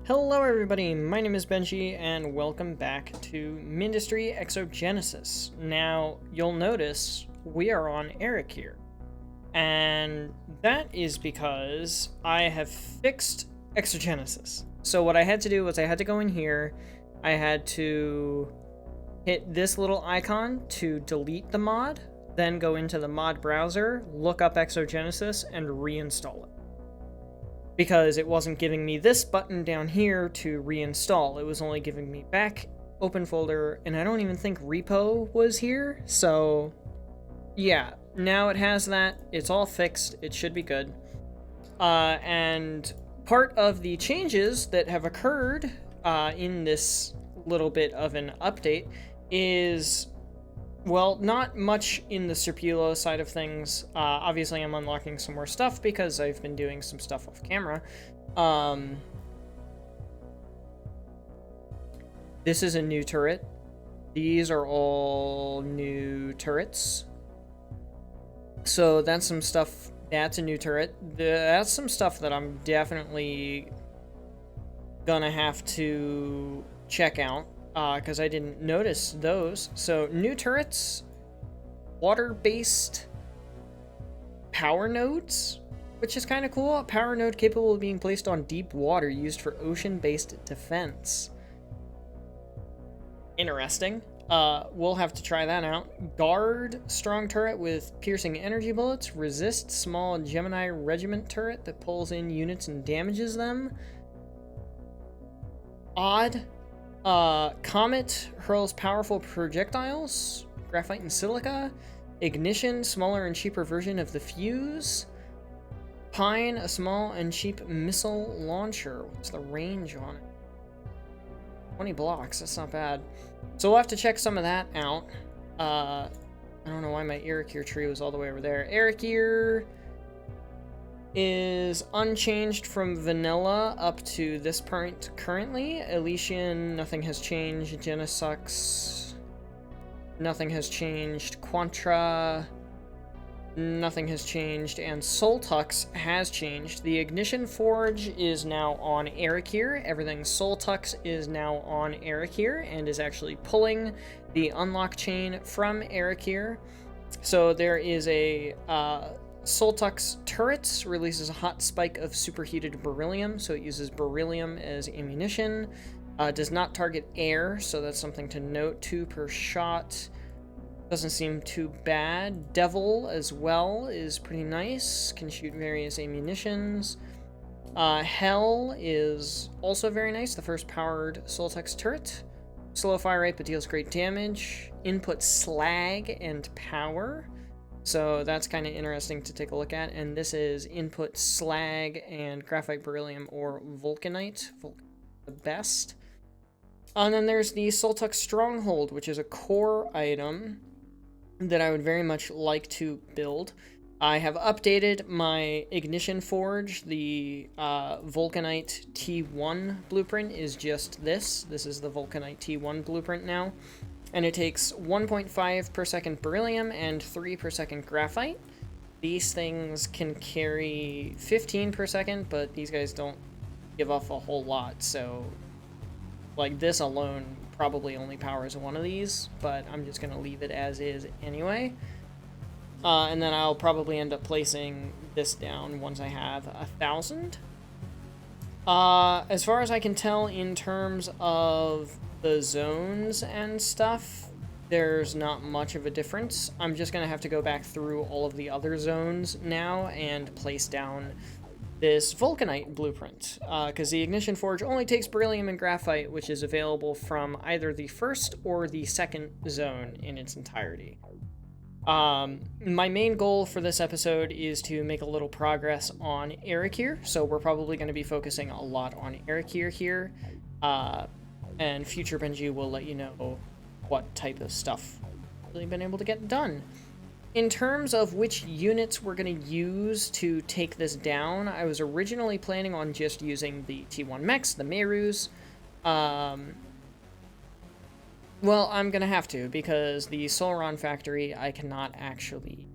Hello everybody, my name is Benji and welcome back to Mindustry Exogenesis. Now, you'll notice we are on Eric here. And that is because I have fixed Exogenesis. So what I had to do was I had to go in here, I had to hit this little icon to delete the mod, then go into the mod browser, look up Exogenesis, and reinstall it. Because it wasn't giving me this button down here to reinstall. It was only giving me back, open folder, and I don't even think repo was here. So yeah, now it has that. It's all fixed. It should be good. And part of the changes that have occurred in this little bit of an update is, well, not much in the Serpulo side of things. Obviously, I'm unlocking some more stuff because I've been doing some stuff off camera. This is a new turret. These are all new turrets. So that's some stuff. That's a new turret. That's some stuff that I'm definitely gonna have to check out. Because I didn't notice those. So, new turrets, water-based power nodes, which is kind of cool. A power node capable of being placed on deep water used for ocean-based defense. Interesting. We'll have to try that out. Guard, strong turret with piercing energy bullets. Resist, small Gemini regiment turret that pulls in units and damages them. Odd. Comet hurls powerful projectiles, graphite and silica. Ignition, smaller and cheaper version of the fuse. Pine, a small and cheap missile launcher. What's the range on it? 20 blocks, that's not bad. So we'll have to check some of that out. I don't know why my Ericir tree was all the way over there. Ericir is unchanged from vanilla up to this point currently. Elysian, nothing has changed. Genesux, nothing has changed. Quantra, nothing has changed. And Soltux has changed. The Ignition Forge is now on Ericir. Everything Soltux is now on Ericir and is actually pulling the unlock chain from Ericir. So there is a Soltux turret releases a hot spike of superheated beryllium, so it uses beryllium as ammunition. Does not target air, so that's something to note. 2 per shot. Doesn't seem too bad. Devil as well is pretty nice. Can shoot various ammunitions. Hell is also very nice. The first powered Soltux turret. Slow fire rate, but deals great damage. Input slag and power. So that's kind of interesting to take a look at. And this is input slag and graphite beryllium or vulcanite. The best. And then there's the Soltux Stronghold, which is a core item that I would very much like to build. I have updated my Ignition Forge. The Vulcanite T1 blueprint is just this. This is the Vulcanite T1 blueprint now. And it takes 1.5 per second beryllium and 3 per second graphite. These things can carry 15 per second, but these guys don't give off a whole lot, so like this alone probably only powers one of these, but I'm just gonna leave it as is anyway. And then I'll probably end up placing this down once I have 1,000. As far as I can tell, in terms of the zones and stuff, there's not much of a difference. I'm just gonna have to go back through all of the other zones now and place down this Vulcanite blueprint, because the Ignition Forge only takes beryllium and graphite, which is available from either the first or the second zone in its entirety. My main goal for this episode is to make a little progress on Ericir, so we're probably going to be focusing a lot on Ericir here, and future Benji will let you know what type of stuff I've really been able to get done. In terms of which units we're going to use to take this down, I was originally planning on just using the T1 mechs, the Merus. Well, I'm going to have to, because the Solron factory, I cannot actually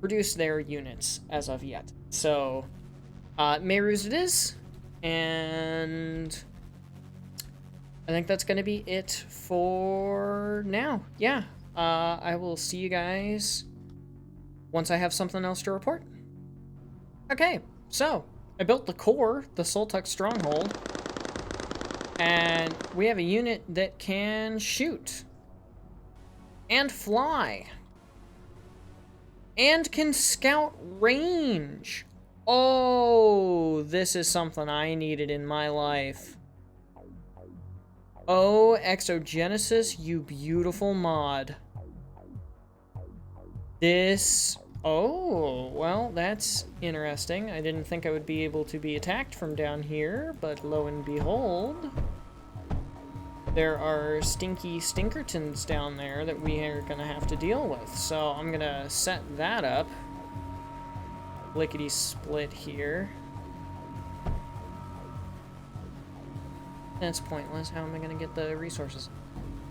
produce their units as of yet. So, Merus it is, and I think that's going to be it for now. Yeah. I will see you guys once I have something else to report. Okay, so I built the core, the Soltux stronghold, and we have a unit that can shoot and fly and can scout range. Oh, this is something I needed in my life. Oh, Exogenesis, you beautiful mod. This... Oh, well, that's interesting. I didn't think I would be able to be attacked from down here, but lo and behold, there are stinky stinkertons down there that we are going to have to deal with. So I'm going to set that up. Lickety-split here. That's pointless. How am I going to get the resources?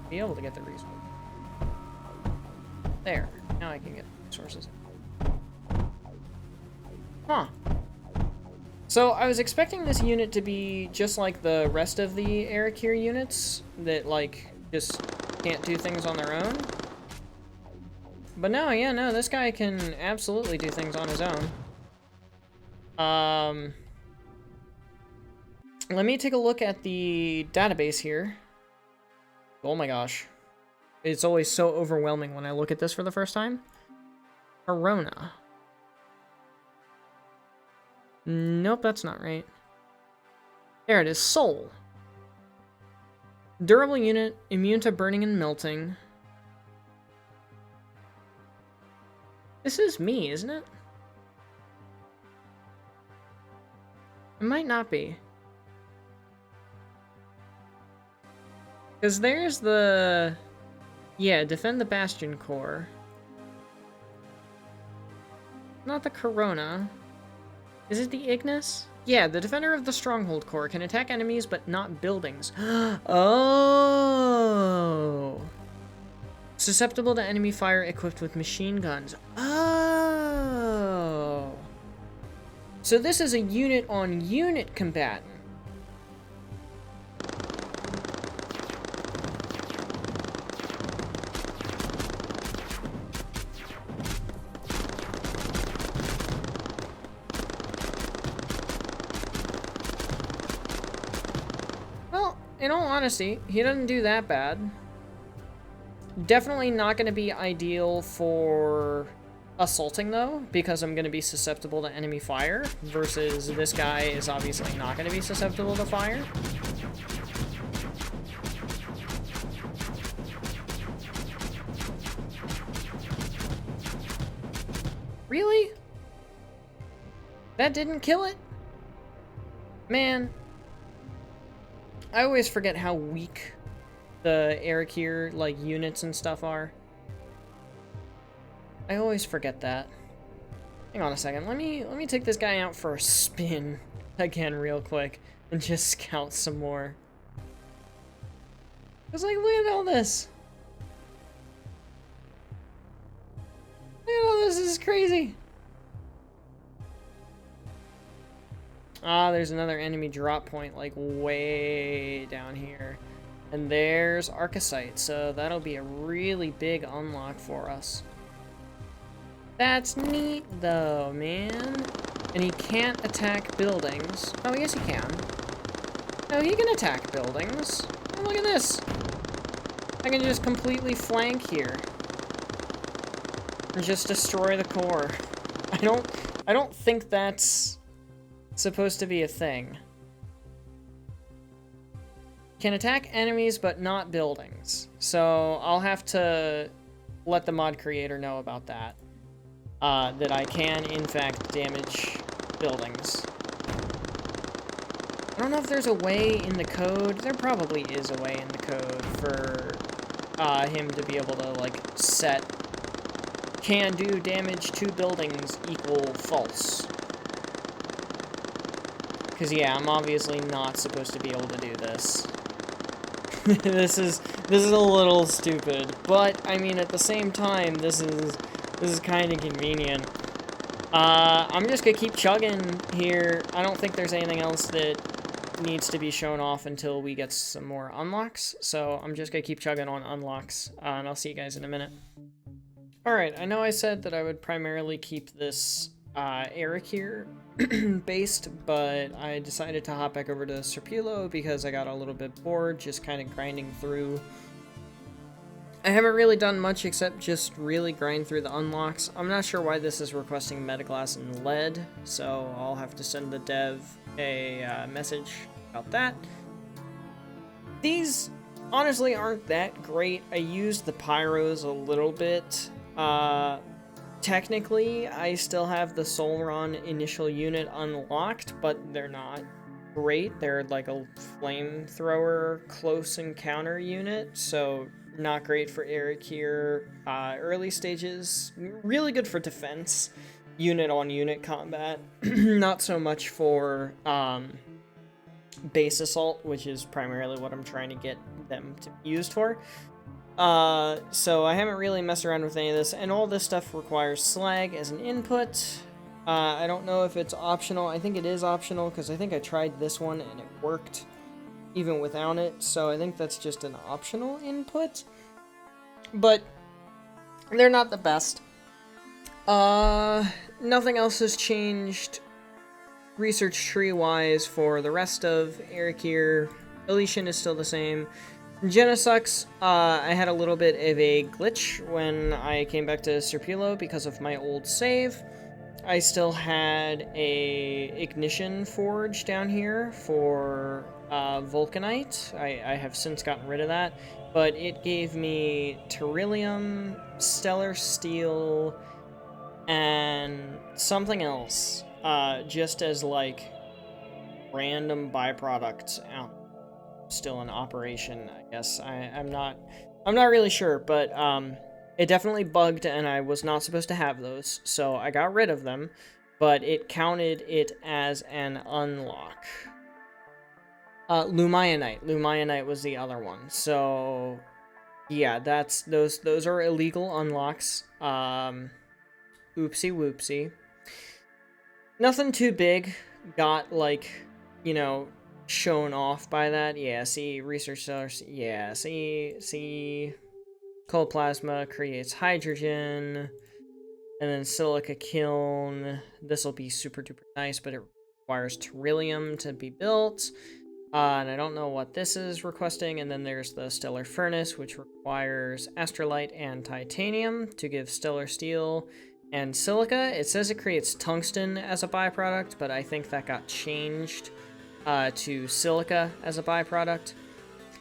Be able to get the resources. There. Now I can get the resources. Huh. So I was expecting this unit to be just like the rest of the Arakir units that, like, just can't do things on their own. But no, yeah, no, this guy can absolutely do things on his own. Let me take a look at the database here. Oh my gosh. It's always so overwhelming when I look at this for the first time. Corona. Nope, that's not right. There it is, Soul. Durable unit, immune to burning and melting. This is me, isn't it? It might not be. Because there's the... Yeah, defend the Bastion core. Not the Corona. Is it the Ignis? Yeah, the defender of the stronghold core can attack enemies but not buildings. Oh! Susceptible to enemy fire equipped with machine guns. Oh! So this is a unit-on-unit combatant. In all honesty, he doesn't do that bad. Definitely not going to be ideal for assaulting, though, because I'm going to be susceptible to enemy fire, versus this guy is obviously not going to be susceptible to fire. Really? That didn't kill it? Man. I always forget how weak the Arakir, like, units and stuff are. I always forget that. Hang on a second. Let me take this guy out for a spin again real quick and just scout some more. I was like, look at all this. Look at all this. This is crazy. Ah, there's another enemy drop point, like, way down here. And there's Arcosite, so that'll be a really big unlock for us. That's neat, though, man. And he can't attack buildings. Oh, yes, he can. Oh, he can attack buildings. Oh, look at this. I can just completely flank here. And just destroy the core. I don't think that's supposed to be a thing. Can attack enemies but not buildings. So I'll have to let the mod creator know about that. That I can in fact damage buildings. I don't know if there's a way in the code. There probably is a way in the code for him to be able to, like, set can do damage to buildings equal false. Because, yeah, I'm obviously not supposed to be able to do this. This is a little stupid. But, I mean, at the same time, this is kind of convenient. I'm just gonna keep chugging here. I don't think there's anything else that needs to be shown off until we get some more unlocks. So I'm just gonna keep chugging on unlocks, and I'll see you guys in a minute. Alright, I know I said that I would primarily keep this Eric here based, but I decided to hop back over to Serpulo because I got a little bit bored just kind of grinding through. I haven't really done much except just really grind through the unlocks. I'm not sure why this is requesting Metaglass and lead, so I'll have to send the dev a message about that. These honestly aren't that great. I used the pyros a little bit. Technically, I still have the Solron initial unit unlocked, but they're not great. They're like a flamethrower close encounter unit, so not great for Eric here. Early stages, really good for defense, unit-on-unit combat. Not so much for base assault, which is primarily what I'm trying to get them to be used for. So I haven't really messed around with any of this, and all this stuff requires slag as an input. I don't know if it's optional. I think it is optional, because I think I tried this one and it worked even without it, so I think that's just an optional input. But they're not the best. Nothing else has changed research tree-wise for the rest of Eric here. Elysian is still the same. Genesux, I had a little bit of a glitch when I came back to Serpulo because of my old save. I still had a ignition forge down here for Vulcanite. I have since gotten rid of that, but it gave me Terrillium, Stellar Steel, and something else, just as like random byproducts out. Still in operation, I guess. I'm not really sure, but it definitely bugged and I was not supposed to have those, so I got rid of them, but it counted it as an unlock. Lumionite was the other one. So yeah, that's those are illegal unlocks. Oopsie whoopsie. Nothing too big got, like, you know, shown off by that. Yeah, see, research sellers, yeah, see, cold plasma creates hydrogen, and then silica kiln. This will be super duper nice, but it requires Terrillium to be built. And I don't know what this is requesting. And then there's the stellar furnace, which requires astrolite and titanium to give stellar steel and silica. It says it creates tungsten as a byproduct, but I think that got changed to silica as a byproduct.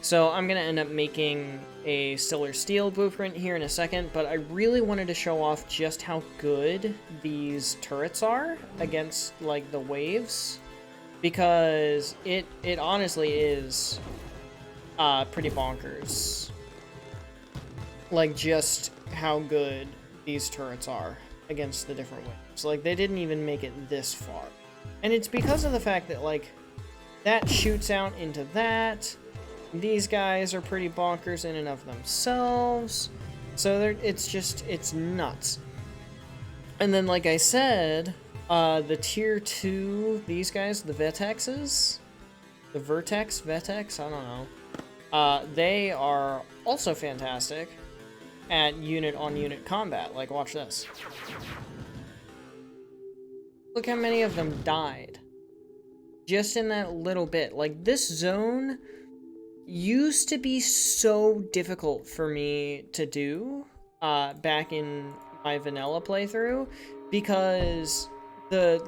So I'm going to end up making a stellar steel blueprint here in a second, but I really wanted to show off just how good these turrets are against, like, the waves, because it honestly is pretty bonkers, like, just how good these turrets are against the different waves. Like, they didn't even make it this far, and it's because of the fact that, like, that shoots out into that. These guys are pretty bonkers in and of themselves. So it's nuts. And then, like I said, the tier 2, these guys, the Vetexes, the Vetex, I don't know. They are also fantastic at unit-on-unit combat. Like, watch this. Look how many of them died. Just in that little bit. Like, this zone used to be so difficult for me to do back in my vanilla playthrough, because the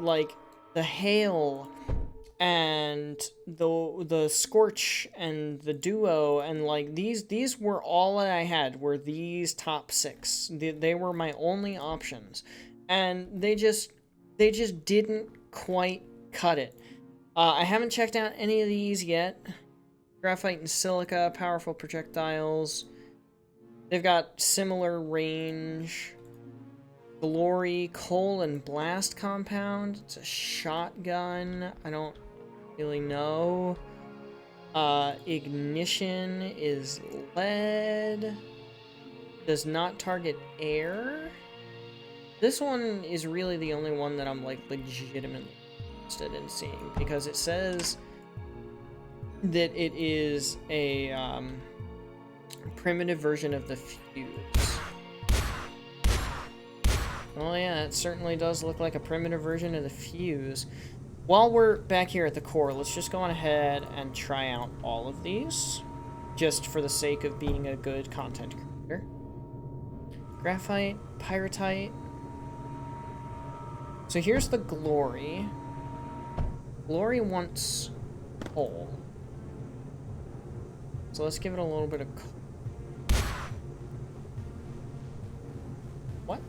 hail and the scorch and the duo and, like, these were all that I had, were these top 6. They were my only options, and they just didn't quite cut it. I haven't checked out any of these yet. Graphite and silica, powerful projectiles. They've got similar range. Glory, coal and blast compound. It's a shotgun. I don't really know. Ignition is lead. Does not target air. This one is really the only one that I'm, like, legitimately interested in seeing, because it says that it is a primitive version of the fuse. Well, yeah, it certainly does look like a primitive version of the fuse. While we're back here at the core, let's just go on ahead and try out all of these, just for the sake of being a good content creator. Graphite, pyrite. So here's the glory. Glory wants coal. So let's give it a little bit of coal. What?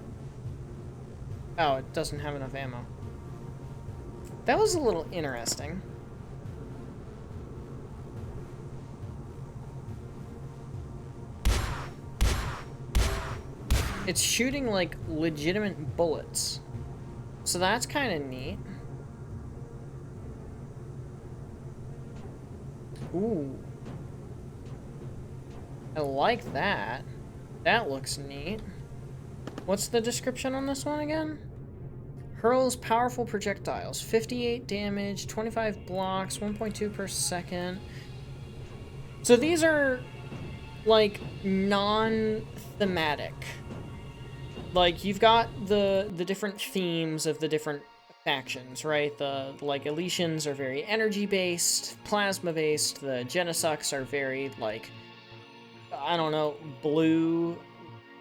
Oh, it doesn't have enough ammo. That was a little interesting. It's shooting, like, legitimate bullets. So that's kind of neat. Ooh. I like that. That looks neat. What's the description on this one again? Hurls powerful projectiles. 58 damage, 25 blocks, 1.2 per second. So these are, like, non-thematic. Like, you've got the different themes of the different factions, right? The, like, Elysians are very energy-based, plasma-based. The Genesucks are very, like, I don't know, blue,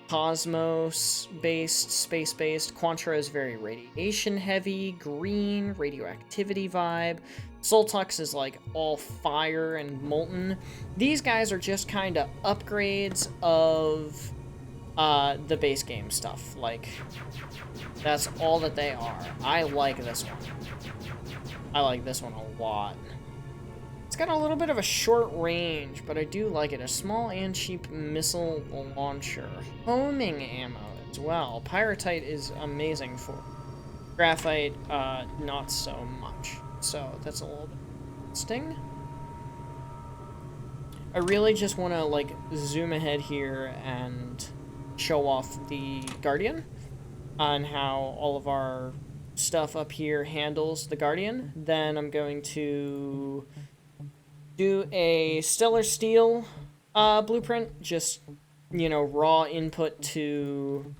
cosmos-based, space-based. Quantra is very radiation-heavy, green, radioactivity vibe. Soltux is, like, all fire and molten. These guys are just kind of upgrades of the base game stuff. Like, that's all that they are. I like this one. I like this one a lot. It's got a little bit of a short range, but I do like it. A small and cheap missile launcher. Homing ammo as well. Pyrite is amazing for graphite, not so much. So that's a little bit interesting. I really just want to, like, zoom ahead here and show off the Guardian on how all of our stuff up here handles the Guardian. Then I'm going to do a Stellar Steel blueprint, just, you know, raw input to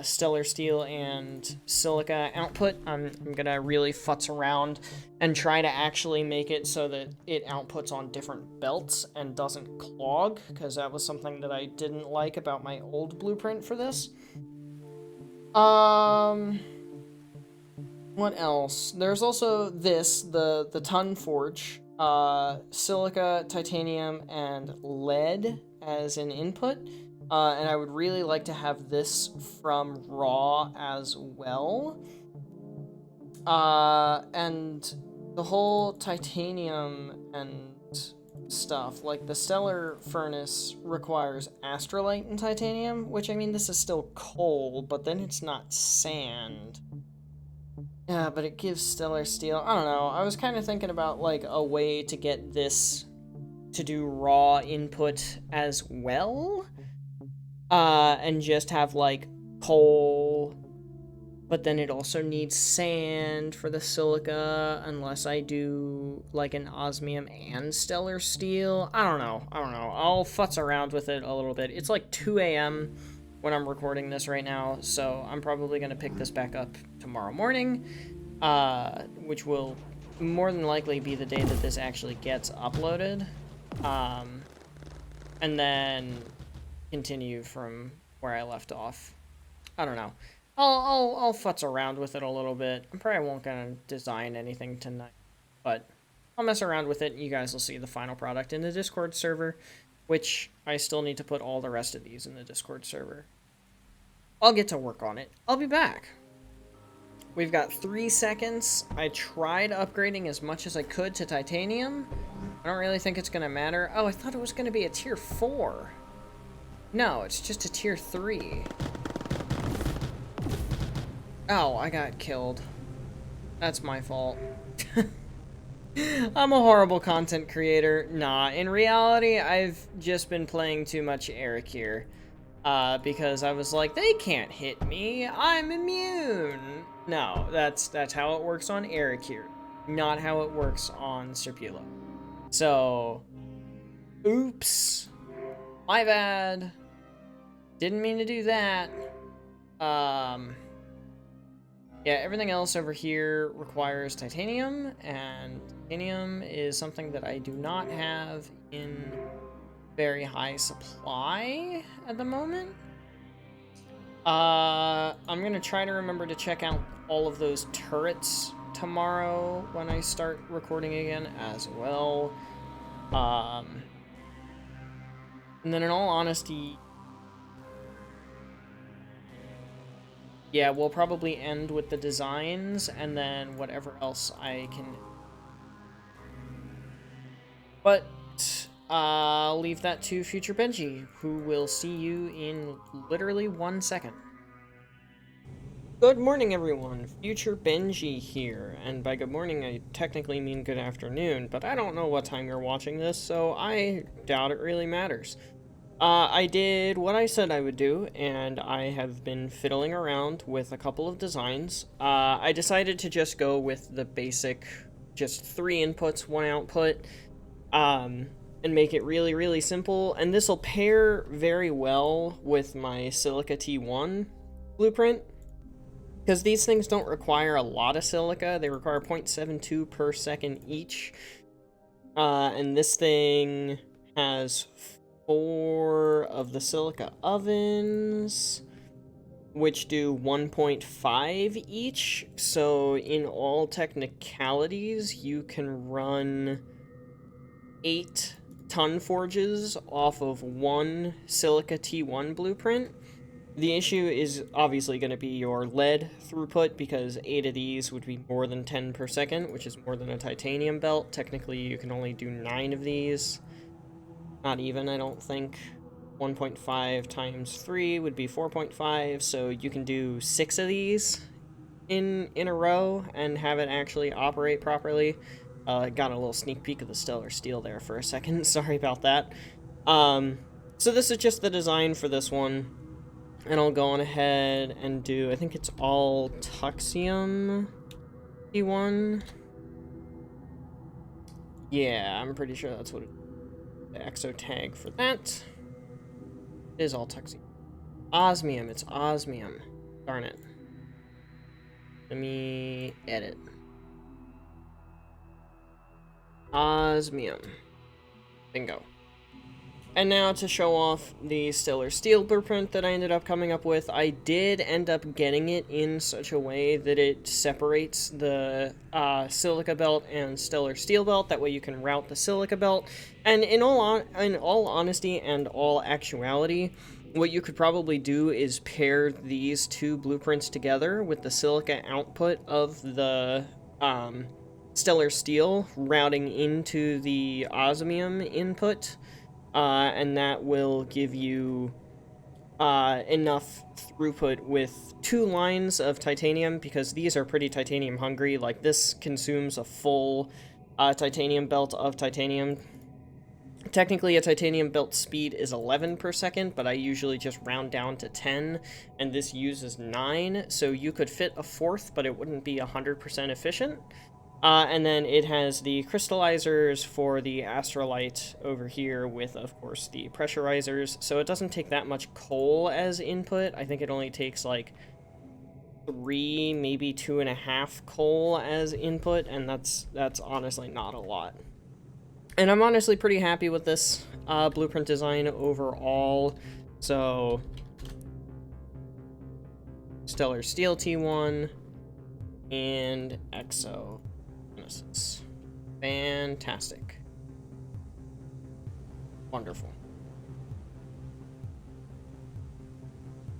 Stellar Steel and Silica output. I'm gonna really futz around and try to actually make it so that it outputs on different belts and doesn't clog, because that was something that I didn't like about my old blueprint for this. What else? There's also this, the Ton Forge. Silica, titanium, and lead as an input. And I would really like to have this from raw as well. And the whole titanium and stuff, like the stellar furnace requires astrolite and titanium, which, I mean, this is still coal, but then it's not sand. Yeah, but it gives stellar steel. I don't know. I was kind of thinking about, like, a way to get this to do raw input as well. And just have, like, coal, but then it also needs sand for the silica, unless I do, like, an osmium and stellar steel. I don't know. I'll futz around with it a little bit. It's like 2 a.m. when I'm recording this right now, so I'm probably going to pick this back up tomorrow morning, which will more than likely be the day that this actually gets uploaded. And then continue from where I left off. I don't know. I'll futz around with it a little bit. I'm probably won't gonna design anything tonight, but I'll mess around with it, and you guys will see the final product in the Discord server, which I still need to put all the rest of these in the Discord server. I'll get to work on it. I'll be back. We've got 3 seconds. I tried upgrading as much as I could to titanium. I don't really think it's gonna matter. Oh, I thought it was gonna be a tier 4. No, it's just a tier 3. Oh, I got killed. That's my fault. I'm a horrible content creator. Nah, in reality, I've just been playing too much Eric here. Because I was like, they can't hit me. I'm immune. No, that's how it works on Eric here. Not how it works on Serpulo. So, oops. My bad. Didn't mean to do that. Yeah, everything else over here requires titanium, and titanium is something that I do not have in very high supply at the moment. I'm gonna try to remember to check out all of those turrets tomorrow when I start recording again as well. And then in all honesty, yeah, we'll probably end with the designs and then whatever else I can. But I'll leave that to future Benji, who will see you in literally 1 second. Good morning, everyone. Future Benji here, and by good morning I technically mean good afternoon, but I don't know what time you're watching this, so I doubt it really matters. I did what I said I would do, and I have been fiddling around with a couple of designs. I decided to just go with the basic, just 3 inputs, 1 output, and make it really, really simple, and this will pair very well with my Silica T1 blueprint. Because these things don't require a lot of silica, they require 0.72 per second each. And this thing has 4 of the silica ovens, which do 1.5 each. So in all technicalities, you can run 8 ton forges off of 1 Silica T1 blueprint. The issue is obviously going to be your lead throughput, because 8 of these would be more than 10 per second, which is more than a titanium belt. Technically, you can only do 9 of these. Not even, I don't think. 1.5 times 3 would be 4.5, so you can do 6 of these in a row and have it actually operate properly. Got a little sneak peek of the stellar steel there for a second. Sorry about that. So this is just the design for this one. And I'll go on ahead and do, I think it's all Tuxium T1. Yeah, I'm pretty sure that's what it is. The exo tag for that. It is all Tuxium. Osmium, it's osmium. Darn it. Let me edit. Osmium. Bingo. And now to show off the stellar steel blueprint that I ended up coming up with, I did end up getting it in such a way that it separates the silica belt and stellar steel belt. That way you can route the silica belt. And in all honesty and all actuality, what you could probably do is pair these 2 blueprints together with the silica output of the stellar steel routing into the osmium input. And that will give you enough throughput with 2 lines of titanium, because these are pretty titanium hungry. Like, this consumes a full titanium belt of titanium. Technically, a titanium belt speed is 11 per second, but I usually just round down to 10, and this uses 9, so you could fit a 4th, but it wouldn't be 100% efficient. And then it has the crystallizers for the astrolite over here with, of course, the pressurizers. So it doesn't take that much coal as input. I think it only takes like 3, maybe 2.5 coal as input, and that's honestly not a lot. And I'm honestly pretty happy with this blueprint design overall. So, Stellar Steel T1 and Exogenesis. Fantastic. Wonderful.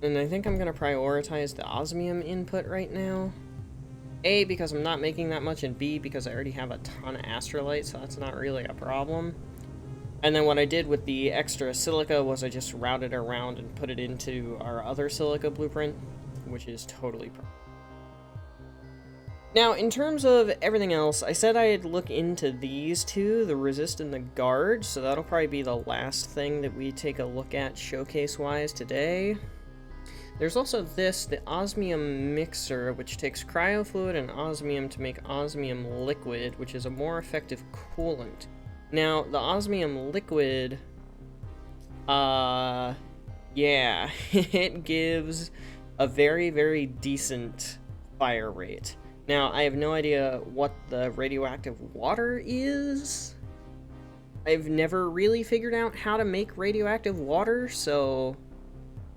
And I think I'm going to prioritize the osmium input right now. A, because I'm not making that much, and B, because I already have a ton of astrolite, so that's not really a problem. And then what I did with the extra silica was I just routed it around and put it into our other silica blueprint, which is totally perfect. Now, in terms of everything else, I said I'd look into these 2, the resist and the guard, so that'll probably be the last thing that we take a look at showcase-wise today. There's also this, the osmium mixer, which takes cryofluid and osmium to make osmium liquid, which is a more effective coolant. Now, the osmium liquid, yeah, it gives a very, very decent fire rate. Now, I have no idea what the radioactive water is. I've never really figured out how to make radioactive water, so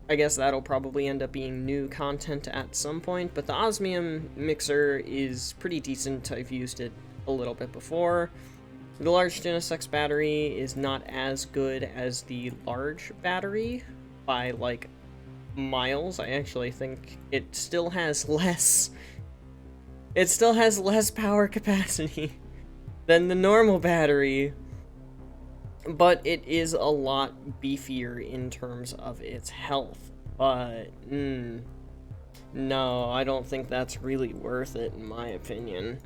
I guess that'll probably end up being new content at some point, but the osmium mixer is pretty decent. I've used it a little bit before. The large Genesis battery is not as good as the large battery by, like, miles. I actually think it still has less... It still has less power capacity than the normal battery, but it is a lot beefier in terms of its health. But, no, I don't think that's really worth it, in my opinion.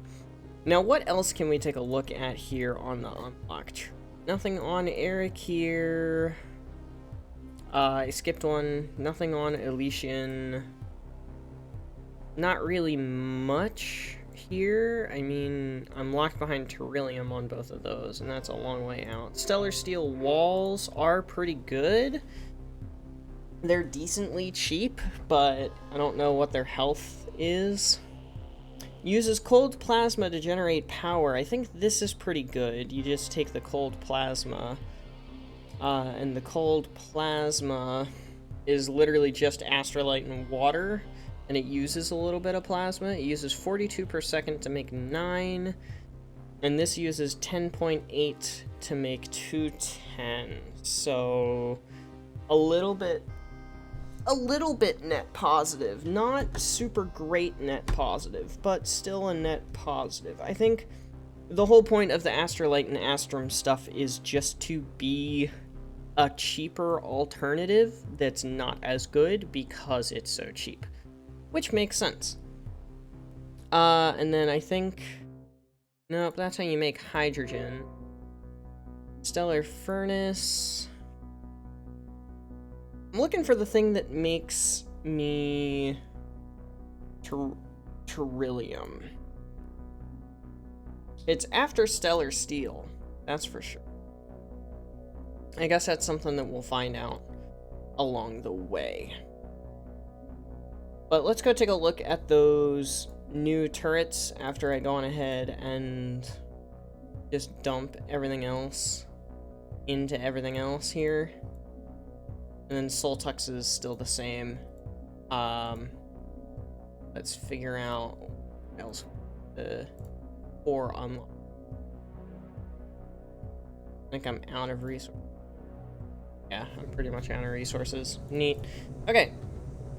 Now, what else can we take a look at here on the unlocked tree? Nothing on Eric here. I skipped one. Nothing on Elysian. Not really much here. I mean, I'm locked behind Terrillium on both of those, and that's a long way out. Stellar Steel walls are pretty good. They're decently cheap, but I don't know what their health is. Uses cold plasma to generate power. I think this is pretty good. You just take the cold plasma, and the cold plasma is literally just astrolite and water, and it uses a little bit of plasma. It uses 42 per second to make 9, and this uses 10.8 to make 210. So a little bit net positive. Not super great net positive, but still a net positive. I think the whole point of the astrolite and astrum stuff is just to be a cheaper alternative that's not as good because it's so cheap, which makes sense. And then I think, nope, that's how you make hydrogen. Stellar furnace. I'm looking for the thing that makes me Terrillium. It's after stellar steel, that's for sure. I guess that's something that we'll find out along the way. But let's go take a look at those new turrets after I go on ahead and just dump everything else into everything else here. And then Soltux is still the same. Let's figure out what else the core unlock. I think I'm out of resources. Yeah, I'm pretty much out of resources. Neat. Okay,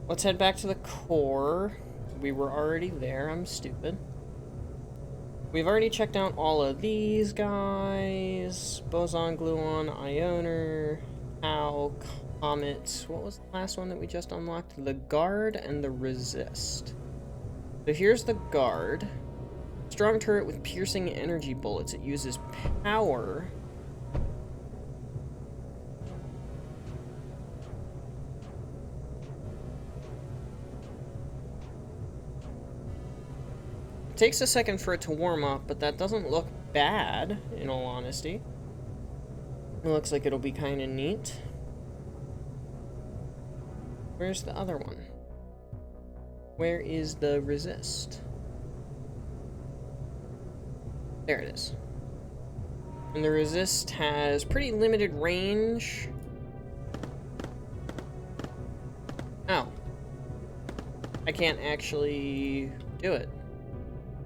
let's head back to the core. We were already there. I'm stupid. We've already checked out all of these guys. Boson, Gluon, Ioner, Ow, Comet. What was the last one that we just unlocked? The Guard and the Resist. So here's the Guard. Strong turret with piercing energy bullets. It uses power. It takes a second for it to warm up, but that doesn't look bad, in all honesty. It looks like it'll be kind of neat. Where's the other one? Where is the Resist? There it is. And the Resist has pretty limited range. Oh. I can't actually do it.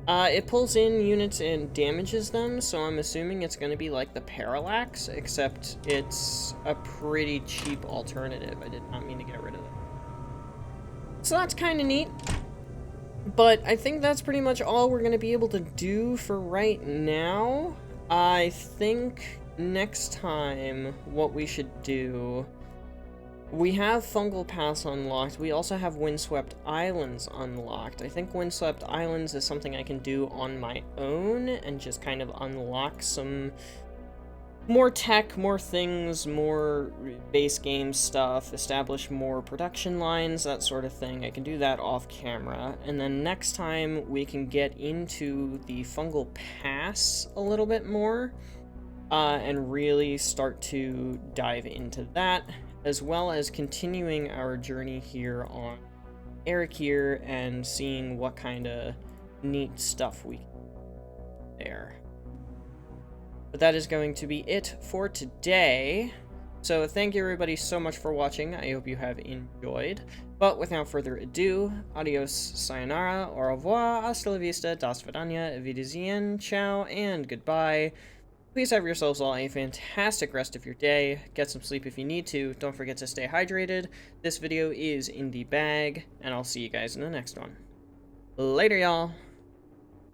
It pulls in units and damages them, so I'm assuming it's going to be like the Parallax, except it's a pretty cheap alternative. I did not mean to get rid of it. So that's kind of neat. But I think that's pretty much all we're going to be able to do for right now. I think next time what we should do... We have Fungal Pass unlocked. We also have Windswept Islands unlocked. I think Windswept Islands is something I can do on my own and just kind of unlock some more tech, more things, more base game stuff, establish more production lines, that sort of thing. I can do that off camera. And then next time we can get into the Fungal Pass a little bit more. and really start to dive into that, as well as continuing our journey here on Ericir and seeing what kind of neat stuff we can do there. But that is going to be it for today. So thank you everybody so much for watching. I hope you have enjoyed. But without further ado, adios, sayonara, au revoir, hasta la vista, das vidania, wiedersehen, ciao, and goodbye. Please have yourselves all a fantastic rest of your day. Get some sleep if you need to. Don't forget to stay hydrated. This video is in the bag, and I'll see you guys in the next one. Later, y'all.